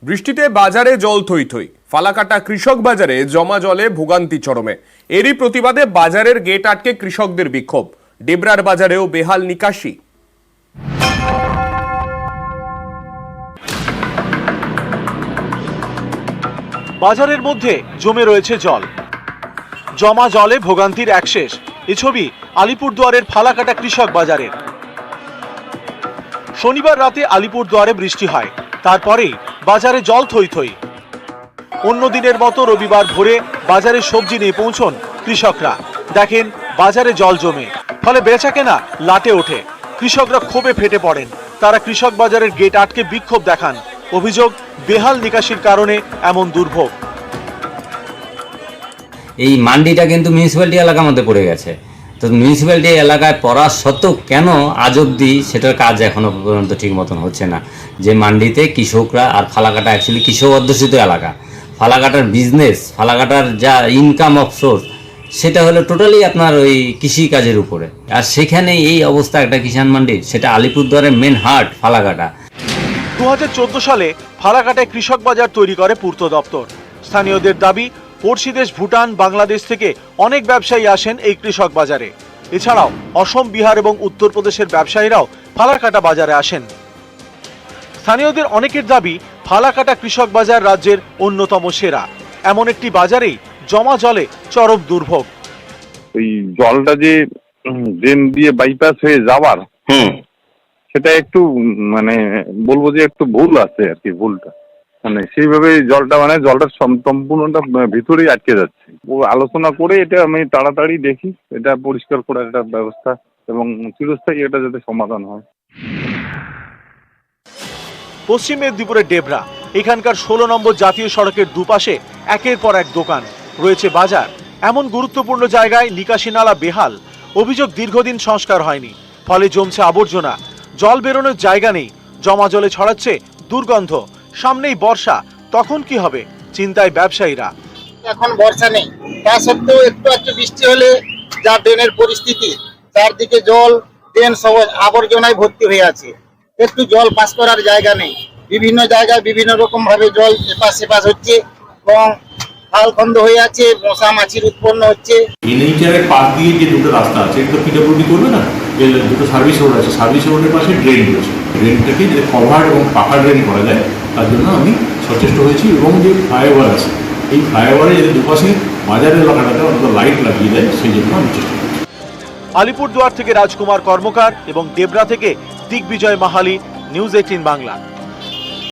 বৃষ্টিতে বাজারে জল থই থই, ফালাকাটা কৃষক বাজারে জমা জলে ভোগান্তি চরমে। এরই প্রতিবাদে বাজারের গেট আটকে কৃষকদের বিক্ষোভ। ডেবরার বাজারেও বেহাল নিকাশি। বাজারের মধ্যে জমে রয়েছে জল, জমা জলে ভোগান্তির এক শেষ। এ ছবি আলিপুরদুয়ারের ফালাকাটা কৃষক বাজারের। শনিবার রাতে আলিপুরদুয়ারে বৃষ্টি হয়, তারপরেই বাজারে জল থই থই। অন্য দিনের মতো রবিবার ভোরে বাজারে সবজি নিয়ে পৌঁছন কৃষকরা। দেখেন বাজারে জল জমে, ফলে বেচাকেনা লাটে ওঠে। কৃষকরা ক্ষোভে ফেটে পড়েন। তারা কৃষক বাজারের গেট আটকে বিক্ষোভ দেখান। অভিযোগ, বেহাল নিকাশির কারণে এমন দুর্ভোগ। এই মান্ডিটা কিন্তু মিউনিসিপ্যালিটি এলাকার মধ্যে পড়ে গেছে। তো মিউনিসিপ্যালিটি এলাকায় পড়া সত্ত্বেও কেন আজ অব্দি সেটার কাজ এখনো পর্যন্ত ঠিক মতন হচ্ছে না। যে মান্ডিতে কৃষকরা, আর ফালাকাটা অ্যাকচুয়ালি কৃষক অধ্যুষিত এলাকা, ফালাকাটার বিজনেস, ফালাকাটার যা ইনকাম অফ সোর্স সেটা হলো টোটালি আপনার ওই কৃষি কাজের উপরে। আর সেখানে এই অবস্থা একটা কিষাণ মান্ডির, সেটা আলিপুরদুয়ারের মেন হার্ট ফালাকাটা। 2014 সালে ফালাকাটায় কৃষক বাজার তৈরি করে পূর্ত দপ্তর। স্থানীয়দের দাবি, পড়শি দেশ ভুটান, বাংলাদেশ থেকে অনেক ব্যবসায়ী আসেন এই কৃষক বাজারে। এছাড়াও অসম, বিহার এবং উত্তরপ্রদেশের ব্যবসায়ীরাও ফালাকাটা বাজারে আসেন। স্থানীয়দের অনেকের দাবি, ফালাকাটা কৃষক বাজার রাজ্যের অন্যতম সেরা। এমন একটি বাজারেই জমা জলে চরম দুর্ভোগ। ওই জলটা যে ড্রেন দিয়ে বাইপাস হয়ে যাওয়ার, সেটা একটু মানে বলবো যে একটু ভুল আছে আর কি। ভুলটা মানে সেইভাবে জলটা সম্পূর্ণটা ভিতরেই আটকে যাচ্ছে। ও আলোচনা করে এটা আমি তাড়াতাড়ি দেখি এটা পরিষ্কার করার একটা ব্যবস্থা এবং চিরস্থায়ী এটা যাতে সমাধান হয়। পশ্চিম মেদিনীপুরের ডেবরা, এখানকার 16 নম্বর জাতীয় সড়কের দুপাশে একের পর এক দোকান, রয়েছে বাজার। এমন গুরুত্বপূর্ণ জায়গায় নিকাশি নালা বেহাল। অভিযোগ, দীর্ঘদিন সংস্কার হয়নি, ফলে জমছে আবর্জনা। জল বেরোনোর জায়গা নেই, জমা জলে ছড়াচ্ছে দুর্গন্ধ। সামনেই বর্ষা, তখন কি হবে চিন্তায় ব্যবসায়ীরা। এখন বর্ষা নেই, তা সত্ত্বেও একটু বৃষ্টি হলে যা ড্রেনের পরিস্থিতি, চারদিকে জল, ড্রেন সব আবর্জনায় ভর্তি হয়ে আছে। একটু জল পাস করার জায়গা নেই। বিভিন্ন জায়গায় বিভিন্ন রকম ভাবে জল এপাশ সেপাশ হচ্ছে এবং খাল খন্দ হয়ে আছে, মশা মাছির উৎপন্ন হচ্ছে। এনএইচআর পাশ দিয়ে যে দুটো রাস্তা আছে, এটা তো পিডব্লিউডি করবে না। দুটো সার্ভিস রোড আছে, সার্ভিস রোডের পাশে ড্রেন রয়েছে। ড্রেনটাকে যদি কভার এবং পাকা ড্রেন করা যায়, তার জন্য আমি সচেষ্ট হয়েছি। এবং যে ফ্লাইওভার আছে, এই ফ্লাইওভারে যদি দুপাশে বাজারের এলাকাটাতে অন্তত লাইট লাগিয়ে দেয়, সেই জন্য আমি চেষ্টা করছি। আলিপুরদুয়ার থেকে রাজকুমার কর্মকার এবং ডেবরা থেকে দিগ্বিজয় মাহালি, নিউজ 18 বাংলা।